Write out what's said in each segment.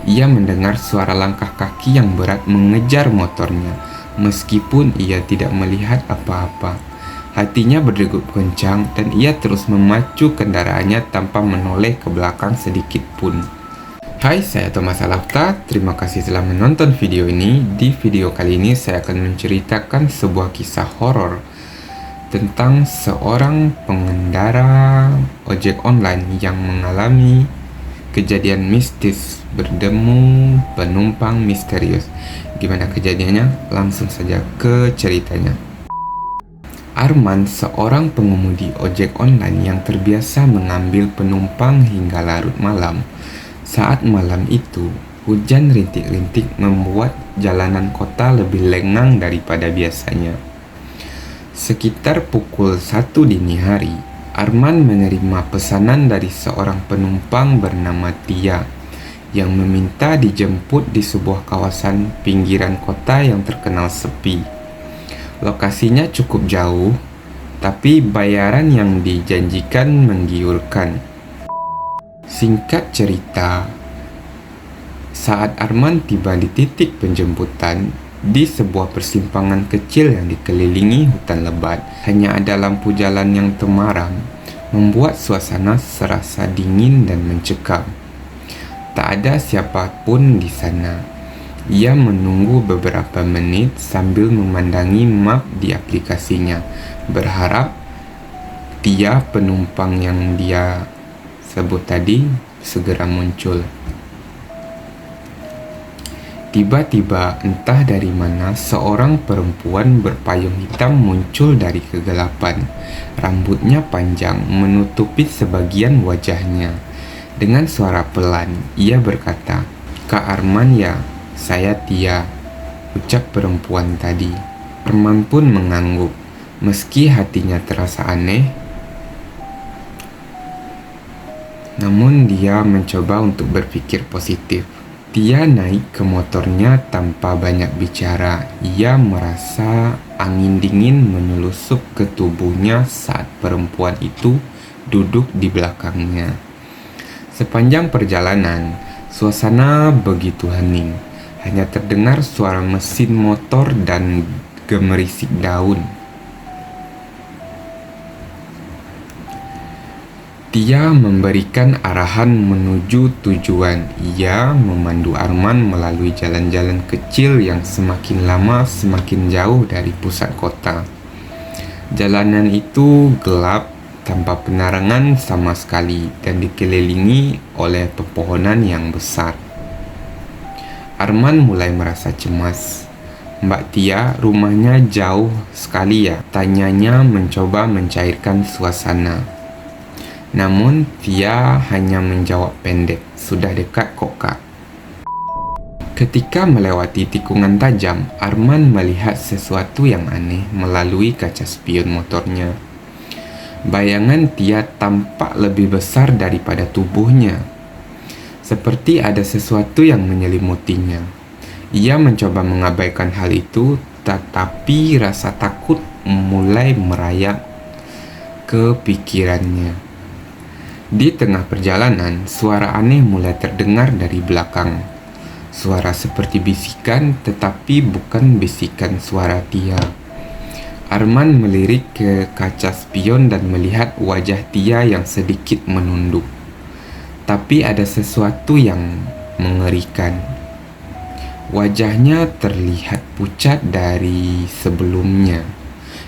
Ia mendengar suara langkah kaki yang berat mengejar motornya, meskipun ia tidak melihat apa-apa. Hatinya berdegup kencang dan ia terus memacu kendaraannya tanpa menoleh ke belakang sedikit pun. Hai, saya Thomas Alafta. Terima kasih telah menonton video ini. Di video kali ini saya akan menceritakan sebuah kisah horor tentang seorang pengendara ojek online yang mengalami kejadian mistis bertemu penumpang misterius. Gimana kejadiannya? Langsung saja ke ceritanya. Arman, seorang pengemudi ojek online yang terbiasa mengambil penumpang hingga larut malam. Saat malam itu, hujan rintik-rintik membuat jalanan kota lebih lengang daripada biasanya. Sekitar pukul 1 dini hari, Arman menerima pesanan dari seorang penumpang bernama Tia yang meminta dijemput di sebuah kawasan pinggiran kota yang terkenal sepi. Lokasinya cukup jauh, tapi bayaran yang dijanjikan menggiurkan. Singkat cerita, saat Arman tiba di titik penjemputan, di sebuah persimpangan kecil yang dikelilingi hutan lebat, hanya ada lampu jalan yang temaram, membuat suasana serasa dingin dan mencekam. Tak ada siapapun di sana. Ia menunggu beberapa menit sambil memandangi map di aplikasinya, berharap Tia, penumpang yang dia sebut tadi, segera muncul. Tiba-tiba, entah dari mana, seorang perempuan berpayung hitam muncul dari kegelapan. Rambutnya panjang, menutupi sebagian wajahnya. Dengan suara pelan, ia berkata, "Kak Arman ya, saya Tia," ucap perempuan tadi. Arman pun mengangguk, meski hatinya terasa aneh. Namun dia mencoba untuk berpikir positif. Tia naik ke motornya tanpa banyak bicara. Ia merasa angin dingin menyelusup ke tubuhnya saat perempuan itu duduk di belakangnya. Sepanjang perjalanan, suasana begitu hening. Hanya terdengar suara mesin motor dan gemerisik daun. Tia memberikan arahan menuju tujuan. Ia memandu Arman melalui jalan-jalan kecil yang semakin lama semakin jauh dari pusat kota. Jalanan itu gelap, tanpa penerangan sama sekali, dan dikelilingi oleh pepohonan yang besar. Arman mulai merasa cemas. "Mbak Tia, rumahnya jauh sekali ya?" tanyanya mencoba mencairkan suasana. Namun Tia hanya menjawab pendek, "Sudah dekat kok, Kak." Ketika melewati tikungan tajam, Arman melihat sesuatu yang aneh melalui kaca spion motornya. Bayangan Tia tampak lebih besar daripada tubuhnya, seperti ada sesuatu yang menyelimutinya. Ia mencoba mengabaikan hal itu, tetapi rasa takut mulai merayap ke pikirannya. Di tengah perjalanan, suara aneh mulai terdengar dari belakang. Suara seperti bisikan, tetapi bukan bisikan suara Tia. Arman melirik ke kaca spion dan melihat wajah Tia yang sedikit menunduk. Tapi ada sesuatu yang mengerikan. Wajahnya terlihat pucat dari sebelumnya,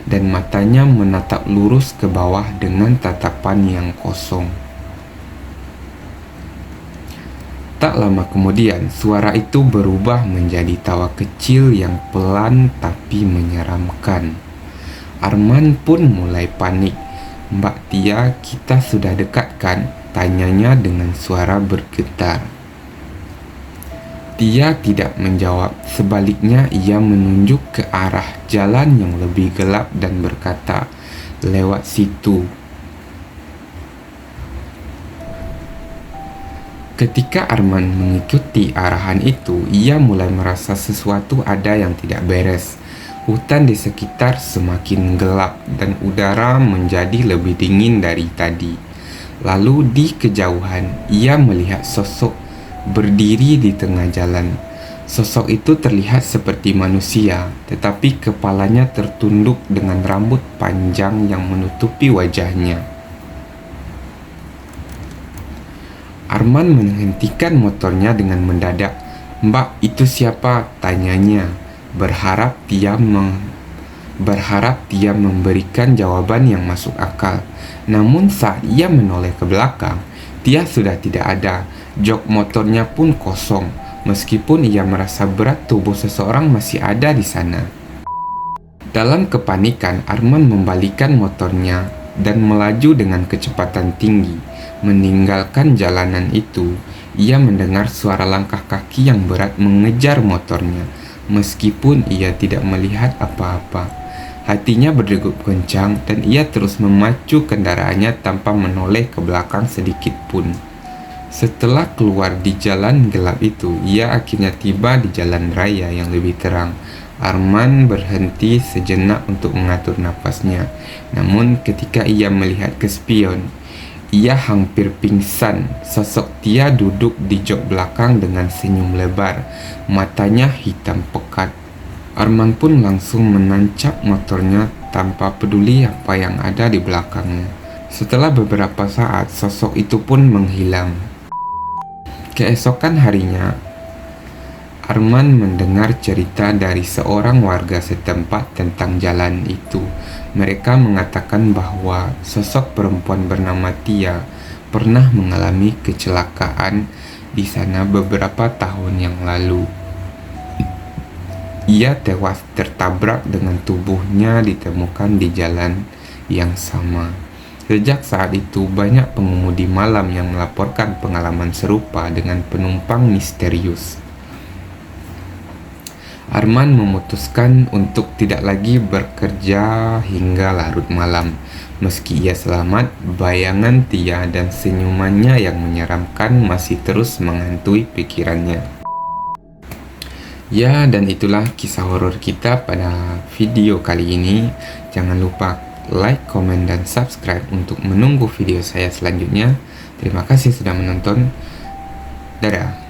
dan matanya menatap lurus ke bawah dengan tatapan yang kosong. Tak lama kemudian, suara itu berubah menjadi tawa kecil yang pelan tapi menyeramkan. Arman pun mulai panik. "Mbak Tia, kita sudah dekat kan?" tanyanya dengan suara bergetar. Tia tidak menjawab. Sebaliknya, ia menunjuk ke arah jalan yang lebih gelap dan berkata, "Lewat situ." Ketika Arman mengikuti arahan itu, ia mulai merasa sesuatu ada yang tidak beres. Hutan di sekitar semakin gelap dan udara menjadi lebih dingin dari tadi. Lalu di kejauhan, ia melihat sosok berdiri di tengah jalan. Sosok itu terlihat seperti manusia, tetapi kepalanya tertunduk dengan rambut panjang yang menutupi wajahnya. Arman menghentikan motornya dengan mendadak. "Mbak, itu siapa?" tanyanya, berharap dia memberikan jawaban yang masuk akal. Namun saat ia menoleh ke belakang, dia sudah tidak ada. Jok motornya pun kosong, meskipun ia merasa berat tubuh seseorang masih ada di sana. Dalam kepanikan, Arman membalikan motornya dan melaju dengan kecepatan tinggi. Meninggalkan jalanan itu, ia mendengar suara langkah kaki yang berat mengejar motornya. Meskipun ia tidak melihat apa-apa, hatinya berdegup kencang dan ia terus memacu kendaraannya tanpa menoleh ke belakang sedikit pun. Setelah keluar di jalan gelap itu, ia akhirnya tiba di jalan raya yang lebih terang. Arman berhenti sejenak untuk mengatur nafasnya. Namun ketika ia melihat ke spion, ia hampir pingsan. Sosok Tia duduk di jok belakang dengan senyum lebar, matanya hitam pekat. Arman pun langsung menancap motornya tanpa peduli apa yang ada di belakangnya. Setelah beberapa saat, sosok itu pun menghilang. Keesokan harinya, Arman mendengar cerita dari seorang warga setempat tentang jalan itu. Mereka mengatakan bahwa sosok perempuan bernama Tia pernah mengalami kecelakaan di sana beberapa tahun yang lalu. Ia tewas tertabrak dengan tubuhnya ditemukan di jalan yang sama. Sejak saat itu, banyak pengemudi malam yang melaporkan pengalaman serupa dengan penumpang misterius. Arman memutuskan untuk tidak lagi bekerja hingga larut malam. Meski ia selamat, bayangan Tia dan senyumannya yang menyeramkan masih terus menghantui pikirannya. Ya, dan itulah kisah horor kita pada video kali ini. Jangan lupa like, komen, dan subscribe untuk menunggu video saya selanjutnya. Terima kasih sudah menonton. Dadah.